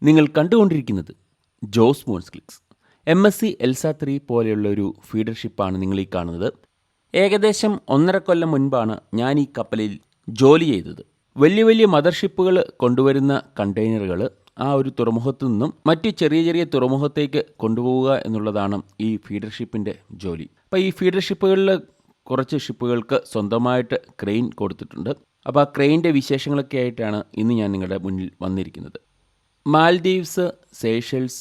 നിങ്ങൾ കണ്ടുകൊണ്ടിരിക്കുന്നത് Jose Mons clicks. MSc Elsa 3 പോലെയുള്ള ഒരു ഫീഡർ ഷിപ്പാണ് നിങ്ങൾ ഈ കാണുന്നത്. ഏകദേശം 1.5 കൊല്ലം മുൻപാണ് ഞാൻ ഈ കപ്പലിൽ ജോലി ചെയ്തത്. വലിയ വലിയ മദർഷിപ്പുകൾ കൊണ്ടുവരുന്ന കണ്ടെയ്നറുകൾ ആ ഒരു തുറമുഖത്തു നിന്നും മറ്റു ചെറിയ ചെറിയ തുറമുഖത്തേക്ക് കൊണ്ടുപോവുക എന്നുള്ളതാണ് ഈ ഫീഡർ ഷിപ്പിൻ്റെ ജോലി. അപ്പോൾ ഈ ഫീഡർ ഷിപ്പുകളിൽ കുറച്ച് ഷിപ്പുകൾക്ക് സ്വന്തമായിട്ട് ക്രെയിൻ കൊടുത്തിട്ടുണ്ട്. അപ്പോൾ ആ ക്രെയിൻ്റെ വിശേഷങ്ങളൊക്കെ ആയിട്ടാണ് ഇന്ന് ഞാൻ നിങ്ങളുടെ മുന്നിൽ വന്നിരിക്കുന്നത്. മാൽദീവ്സ്, സേഷൽസ്,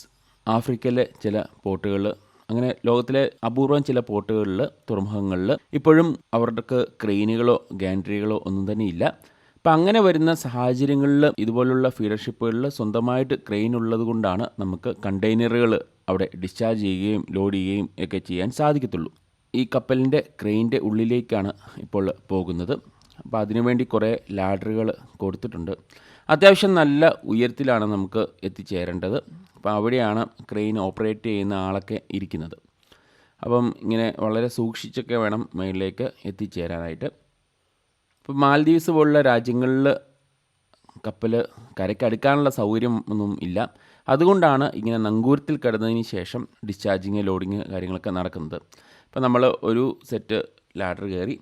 ആഫ്രിക്കയിലെ ചില പോർട്ടുകൾ, അങ്ങനെ ലോകത്തിലെ അപൂർവം ചില പോർട്ടുകളിൽ, തുറമുഖങ്ങളിൽ ഇപ്പോഴും അവർക്ക് ക്രെയിനുകളോ ഗാൻട്രികളോ ഒന്നും തന്നെ ഇല്ല. അപ്പം അങ്ങനെ വരുന്ന സാഹചര്യങ്ങളിൽ ഇതുപോലുള്ള ഫീഡർഷിപ്പുകളിൽ സ്വന്തമായിട്ട് ക്രെയിൻ ഉള്ളത് കൊണ്ടാണ് നമുക്ക് കണ്ടെയ്നറുകൾ അവിടെ ഡിസ്ചാർജ് ചെയ്യുകയും ലോഡ് ചെയ്യുകയും ഒക്കെ ചെയ്യാൻ സാധിക്കത്തുള്ളൂ. ഈ കപ്പലിൻ്റെ ക്രെയിൻ്റെ ഉള്ളിലേക്കാണ് ഇപ്പോൾ പോകുന്നത്. അപ്പോൾ അതിനുവേണ്ടി കുറേ ലാഡറുകൾ കൊടുത്തിട്ടുണ്ട്. അത്യാവശ്യം നല്ല ഉയരത്തിലാണ് നമുക്ക് എത്തിച്ചേരേണ്ടത്. അപ്പോൾ അവിടെയാണ് ക്രെയിൻ ഓപ്പറേറ്റ് ചെയ്യുന്ന ആളൊക്കെ ഇരിക്കുന്നത്. അപ്പം ഇങ്ങനെ വളരെ സൂക്ഷിച്ചൊക്കെ വേണം മുകളിലേക്ക് എത്തിച്ചേരാനായിട്ട്. ഇപ്പോൾ മാൽദീവ്സ് പോലുള്ള രാജ്യങ്ങളിൽ കപ്പൽ കരയ്ക്കടുക്കാനുള്ള സൗകര്യം ഒന്നും ഇല്ല. അതുകൊണ്ടാണ് ഇങ്ങനെ നങ്കൂരത്തിൽ കിടന്നതിന് ശേഷം ഡിസ്ചാർജിങ്, ലോഡിങ് കാര്യങ്ങളൊക്കെ നടക്കുന്നത്. അപ്പോൾ നമ്മൾ ഒരു സെറ്റ് ലാഡർ കയറി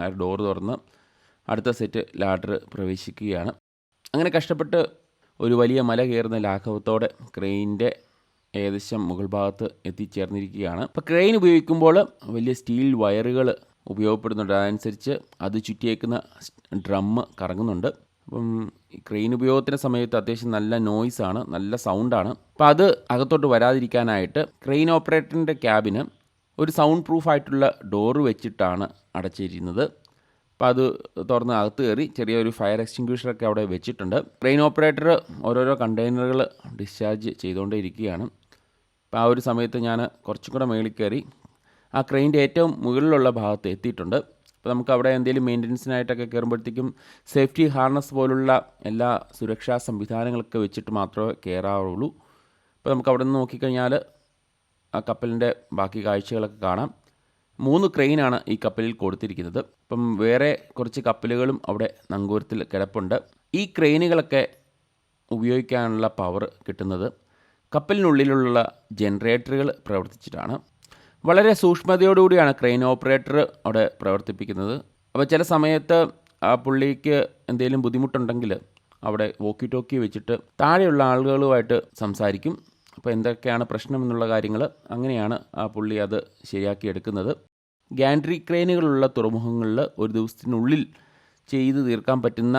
ആ ഡോർ തുറന്ന് അടുത്ത സെറ്റ് ലാഡർ പ്രവേശിക്കുകയാണ്. അങ്ങനെ കഷ്ടപ്പെട്ട് ഒരു വലിയ മല കയറുന്ന ലാഘവത്തോടെ ക്രെയിനിൻ്റെ ഏകദേശം മുകൾ ഭാഗത്ത് എത്തിച്ചേർന്നിരിക്കുകയാണ്. അപ്പോൾ ക്രെയിൻ ഉപയോഗിക്കുമ്പോൾ വലിയ സ്റ്റീൽ വയറുകൾ ഉപയോഗപ്പെടുന്നുണ്ട്. അതനുസരിച്ച് അത് ചുറ്റിയേക്കുന്ന ഡ്രമ്മ് കറങ്ങുന്നുണ്ട്. അപ്പം ഈ ക്രെയിൻ ഉപയോഗത്തിൻ്റെ സമയത്ത് അത്യാവശ്യം നല്ല നോയ്സാണ്, നല്ല സൗണ്ടാണ്. അപ്പോൾ അത് അകത്തോട്ട് വരാതിരിക്കാനായിട്ട് ക്രെയിൻ ഓപ്പറേറ്ററിൻ്റെ ക്യാബിന് ഒരു സൗണ്ട് പ്രൂഫായിട്ടുള്ള ഡോറ് വെച്ചിട്ടാണ് അടച്ചിരിക്കുന്നത്. അപ്പോൾ അത് തുറന്ന് അകത്ത് കയറി ചെറിയൊരു ഫയർ എക്സ്റ്റിങ്ക്വിഷറൊക്കെ അവിടെ വെച്ചിട്ടുണ്ട്. ക്രെയിൻ ഓപ്പറേറ്റർ ഓരോരോ കണ്ടെയ്നറുകൾ ഡിസ്ചാർജ് ചെയ്തുകൊണ്ടേ ഇരിക്കുകയാണ്. അപ്പോൾ ആ ഒരു സമയത്ത് ഞാൻ കുറച്ചും കൂടെ മുകളിൽ കയറി ആ ക്രെയിൻ്റെ ഏറ്റവും മുകളിലുള്ള ഭാഗത്ത് എത്തിയിട്ടുണ്ട്. അപ്പോൾ നമുക്ക് അവിടെ എന്തെങ്കിലും മെയിൻ്റനൻസിനായിട്ടൊക്കെ കയറുമ്പോഴത്തേക്കും സേഫ്റ്റി ഹാർനസ് പോലുള്ള എല്ലാ സുരക്ഷാ സംവിധാനങ്ങളൊക്കെ വെച്ചിട്ട് മാത്രമേ കയറാറുള്ളൂ. അപ്പോൾ നമുക്ക് അവിടെ നിന്ന് നോക്കിക്കഴിഞ്ഞാൽ ആ കപ്പലിൻ്റെ ബാക്കി കാഴ്ചകളൊക്കെ കാണാം. 3 ക്രെയിനാണ് ഈ കപ്പലിൽ കൊടുത്തിരിക്കുന്നത്. അപ്പം വേറെ കുറച്ച് കപ്പലുകളും അവിടെ നങ്കൂരത്തിൽ കിടപ്പുണ്ട്. ഈ ക്രെയിനുകളൊക്കെ ഉപയോഗിക്കാനുള്ള പവർ കിട്ടുന്നത് കപ്പലിനുള്ളിലുള്ള ജനറേറ്ററുകൾ പ്രവർത്തിച്ചിട്ടാണ്. വളരെ സൂക്ഷ്മതയോടുകൂടിയാണ് ക്രെയിൻ ഓപ്പറേറ്റർ അവിടെ പ്രവർത്തിപ്പിക്കുന്നത്. അപ്പോൾ ചില സമയത്ത് ആ പുള്ളിക്ക് എന്തെങ്കിലും ബുദ്ധിമുട്ടുണ്ടെങ്കിൽ അവിടെ വോക്കി ടോക്കി വെച്ചിട്ട് താഴെയുള്ള ആളുകളുമായിട്ട് സംസാരിക്കും. അപ്പോൾ എന്തൊക്കെയാണ് പ്രശ്നം എന്നുള്ള കാര്യങ്ങൾ അങ്ങനെയാണ് ആ പുള്ളി അത് ശരിയാക്കി എടുക്കുന്നത്. ഗാൻട്രി ക്രെയിനുകളുള്ള തുറമുഖങ്ങളിൽ ഒരു ദിവസത്തിനുള്ളിൽ ചെയ്ത് തീർക്കാൻ പറ്റുന്ന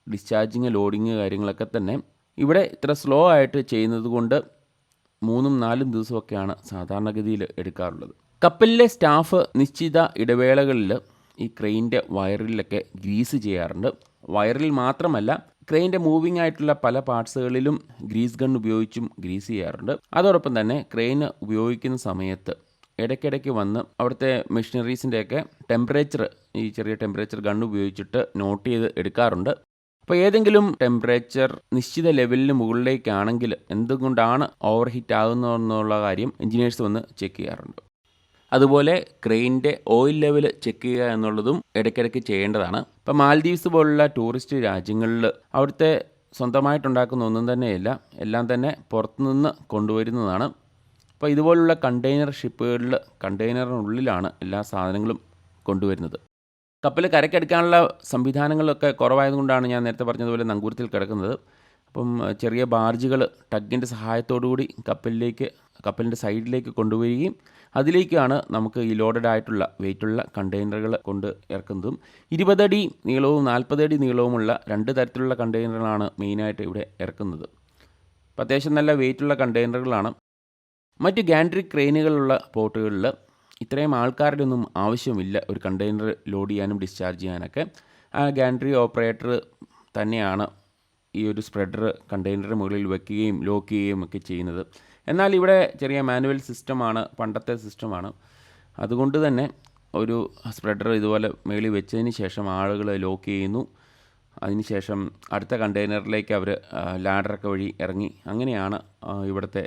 ഡിസ്ചാർജിങ്, ലോഡിങ് കാര്യങ്ങളൊക്കെ തന്നെ ഇവിടെ ഇത്ര സ്ലോ ആയിട്ട് ചെയ്യുന്നത് കൊണ്ട് 3-4 ദിവസമൊക്കെയാണ് സാധാരണഗതിയിൽ എടുക്കാറുള്ളത്. കപ്പലിലെ സ്റ്റാഫ് നിശ്ചിത ഇടവേളകളിൽ ഈ ക്രെയിൻ്റെ വയറിലൊക്കെ ഗ്രീസ് ചെയ്യാറുണ്ട്. വയറിൽ മാത്രമല്ല, ക്രെയിൻ്റെ മൂവിങ് ആയിട്ടുള്ള പല പാർട്സുകളിലും ഗ്രീസ് ഗൺ ഉപയോഗിച്ചും ഗ്രീസ് ചെയ്യാറുണ്ട്. അതോടൊപ്പം തന്നെ ക്രെയിൻ ഉപയോഗിക്കുന്ന സമയത്ത് ഇടയ്ക്കിടയ്ക്ക് വന്ന് അവിടുത്തെ മെഷീനറീസിൻ്റെയൊക്കെ ടെമ്പറേച്ചർ, ഈ ചെറിയ ടെമ്പറേച്ചർ ഗൺ ഉപയോഗിച്ചിട്ട് നോട്ട് ചെയ്ത് എടുക്കാറുണ്ട്. അപ്പോൾ ഏതെങ്കിലും ടെമ്പറേച്ചർ നിശ്ചിത ലെവലിന് മുകളിലേക്കാണെങ്കിൽ എന്തുകൊണ്ടാണ് ഓവർ ഹീറ്റ് ആകുന്നതെന്നുള്ള കാര്യം എഞ്ചിനീയേഴ്സ് വന്ന് ചെക്ക് ചെയ്യാറുണ്ട്. അതുപോലെ ക്രെയിനിൻ്റെ ഓയിൽ ലെവൽ ചെക്ക് ചെയ്യുക എന്നുള്ളതും ഇടയ്ക്കിടയ്ക്ക് ചെയ്യേണ്ടതാണ്. ഇപ്പോൾ മാൽദീവ്സ് പോലുള്ള ടൂറിസ്റ്റ് രാജ്യങ്ങളിൽ അവിടുത്തെ സ്വന്തമായിട്ടുണ്ടാക്കുന്ന ഒന്നും തന്നെയല്ല, എല്ലാം തന്നെ പുറത്തുനിന്ന് കൊണ്ടുവരുന്നതാണ്. അപ്പോൾ ഇതുപോലുള്ള കണ്ടെയ്നർ ഷിപ്പുകളിൽ കണ്ടെയ്നറിനുള്ളിലാണ് എല്ലാ സാധനങ്ങളും കൊണ്ടുവരുന്നത്. കപ്പൽ കരയ്ക്കടുക്കാനുള്ള സംവിധാനങ്ങളൊക്കെ കുറവായതുകൊണ്ടാണ് ഞാൻ നേരത്തെ പറഞ്ഞതുപോലെ നങ്കൂരത്തിൽ കിടക്കുന്നത്. അപ്പം ചെറിയ ബാർജുകൾ ടഗിൻ്റെ സഹായത്തോടുകൂടി കപ്പലിൻ്റെ സൈഡിലേക്ക് കൊണ്ടുവരികയും അതിലേക്കാണ് നമുക്ക് ഈ ലോഡഡ് ആയിട്ടുള്ള വെയിറ്റുള്ള കണ്ടെയ്നറുകൾ കൊണ്ട് ഇറക്കുന്നതും. 20 അടി നീളവും 40 അടി നീളവുമുള്ള 2 തരത്തിലുള്ള കണ്ടെയ്നറുകളാണ് മെയിനായിട്ട് ഇവിടെ ഇറക്കുന്നത്. അപ്പോൾ അത്യാവശ്യം നല്ല വെയിറ്റുള്ള കണ്ടെയ്നറുകളാണ്. മറ്റ് ഗാൻട്രി ക്രെയിനുകളുള്ള പോർട്ടുകളിൽ ഇത്രയും ആൾക്കാരുടെ ഒന്നും ആവശ്യമില്ല ഒരു കണ്ടെയ്നർ ലോഡ് ചെയ്യാനും ഡിസ്ചാർജ് ചെയ്യാനൊക്കെ. ആ ഗാൻട്രി ഓപ്പറേറ്റർ തന്നെയാണ് ഈ ഒരു സ്പ്രെഡർ കണ്ടെയ്നറിന് മുകളിൽ വയ്ക്കുകയും ലോക്ക് ചെയ്യുകയും ഒക്കെ ചെയ്യുന്നത്. എന്നാൽ ഇവിടെ ചെറിയ മാനുവൽ സിസ്റ്റമാണ്, പണ്ടത്തെ സിസ്റ്റമാണ്. അതുകൊണ്ട് തന്നെ ഒരു സ്പ്രെഡർ ഇതുപോലെ മുകളിൽ വെച്ചതിന് ശേഷം ആളുകൾ ലോക്ക് ചെയ്യുന്നു. അതിനുശേഷം അടുത്ത കണ്ടെയ്നറിലേക്ക് അവർ ലാഡറൊക്കെ വഴി ഇറങ്ങി, അങ്ങനെയാണ് ഇവിടുത്തെ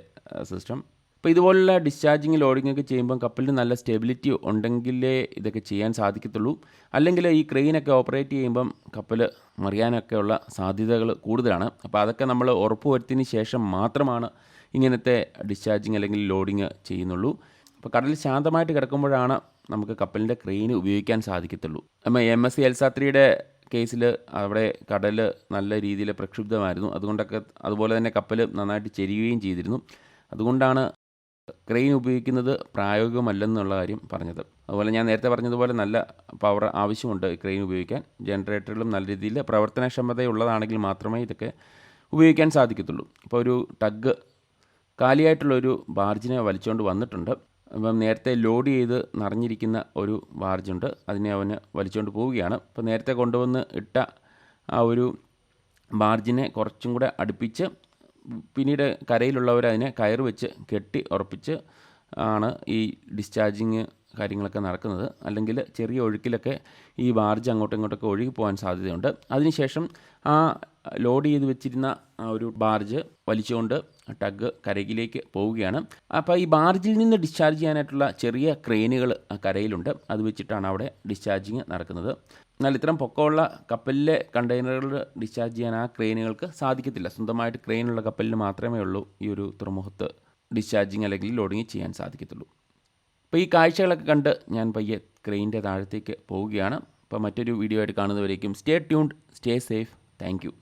സിസ്റ്റം. അപ്പോൾ ഇതുപോലുള്ള ഡിസ്ചാർജിങ് ലോഡിങ്ങൊക്കെ ചെയ്യുമ്പം കപ്പലിന് നല്ല സ്റ്റെബിലിറ്റി ഉണ്ടെങ്കിലേ ഇതൊക്കെ ചെയ്യാൻ സാധിക്കത്തുള്ളൂ. അല്ലെങ്കിൽ ഈ ക്രെയിനൊക്കെ ഓപ്പറേറ്റ് ചെയ്യുമ്പം കപ്പൽ മറിയാനൊക്കെയുള്ള സാധ്യതകൾ കൂടുതലാണ്. അപ്പോൾ അതൊക്കെ നമ്മൾ ഉറപ്പ് വരുത്തിയതിന് ശേഷം മാത്രമാണ് ഇങ്ങനത്തെ ഡിസ്ചാർജിങ് അല്ലെങ്കിൽ ലോഡിങ് ചെയ്യുന്നുള്ളൂ. അപ്പോൾ കടൽ ശാന്തമായിട്ട് കിടക്കുമ്പോഴാണ് നമുക്ക് കപ്പലിൻ്റെ ക്രെയിൻ ഉപയോഗിക്കാൻ സാധിക്കത്തുള്ളൂ. നമ്മൾ MSC എൽസ 3യുടെ കേസിൽ അവിടെ കടൽ നല്ല രീതിയിൽ പ്രക്ഷുബ്ധമായിരുന്നു. അതുപോലെ തന്നെ കപ്പൽ നന്നായിട്ട് ചെരിയുകയും ചെയ്തിരുന്നു. അതുകൊണ്ടാണ് ക്രെയിൻ ഉപയോഗിക്കുന്നത് പ്രായോഗികമല്ലെന്നുള്ള കാര്യം പറഞ്ഞത്. അതുപോലെ ഞാൻ നേരത്തെ പറഞ്ഞതുപോലെ നല്ല പവർ ആവശ്യമുണ്ട് ക്രെയിൻ ഉപയോഗിക്കാൻ. ജനറേറ്ററിലും നല്ല രീതിയിൽ പ്രവർത്തനക്ഷമതയുള്ളതാണെങ്കിൽ മാത്രമേ ഇതൊക്കെ ഉപയോഗിക്കാൻ സാധിക്കത്തുള്ളൂ. ഇപ്പോൾ ഒരു ടഗ് കാലിയായിട്ടുള്ളൊരു ബാർജിനെ വലിച്ചുകൊണ്ട് വന്നിട്ടുണ്ട്. അപ്പം നേരത്തെ ലോഡ് ചെയ്ത് നിറഞ്ഞിരിക്കുന്ന ഒരു ബാർജുണ്ട്, അതിനെ അവന് വലിച്ചുകൊണ്ട് പോവുകയാണ്. അപ്പോൾ നേരത്തെ കൊണ്ടുവന്ന് ഇട്ട ആ ഒരു ബാർജിനെ കുറച്ചും കൂടെ അടുപ്പിച്ച് പിന്നീട് കരയിലുള്ളവർ അതിനെ കയറ് വെച്ച് കെട്ടി ഉറപ്പിച്ച് ആണ് ഈ ഡിസ്ചാർജിങ് കാര്യങ്ങളൊക്കെ നടക്കുന്നത്. അല്ലെങ്കിൽ ചെറിയ ഒഴുക്കിലൊക്കെ ഈ ബാർജ് അങ്ങോട്ടും ഇങ്ങോട്ടൊക്കെ ഒഴുകി പോകാൻ സാധ്യതയുണ്ട്. അതിനുശേഷം ആ ലോഡ് ചെയ്ത് വെച്ചിരുന്ന ആ ഒരു ബാർജ് വലിച്ചുകൊണ്ട് ടഗ് കരയിലേക്ക് പോവുകയാണ്. അപ്പോൾ ഈ ബാർജിൽ നിന്ന് ഡിസ്ചാർജ് ചെയ്യാനായിട്ടുള്ള ചെറിയ ക്രെയിനുകൾ കരയിലുണ്ട്. അത് വെച്ചിട്ടാണ് അവിടെ ഡിസ്ചാർജിങ് നടക്കുന്നത്. എന്നാൽ ഇത്തരം പൊക്കമുള്ള കപ്പലിലെ കണ്ടെയ്നറുകൾ ഡിസ്ചാർജ് ചെയ്യാൻ ആ ക്രെയിനുകൾക്ക് സാധിക്കത്തില്ല. സ്വന്തമായിട്ട് ക്രെയിനുള്ള കപ്പലിന് മാത്രമേ ഉള്ളൂ ഈ ഒരു തുറമുഖത്ത് ഡിസ്ചാർജിങ് അല്ലെങ്കിൽ ലോഡിങ് ചെയ്യാൻ സാധിക്കത്തുള്ളൂ. അപ്പോൾ ഈ കാഴ്ചകളൊക്കെ കണ്ട് ഞാൻ പയ്യെ ക്രെയിനിൻ്റെ താഴത്തേക്ക് പോവുകയാണ്. അപ്പോൾ മറ്റൊരു വീഡിയോ ആയിട്ട് കാണുന്നവരേക്കും stay tuned, stay safe. Thank U.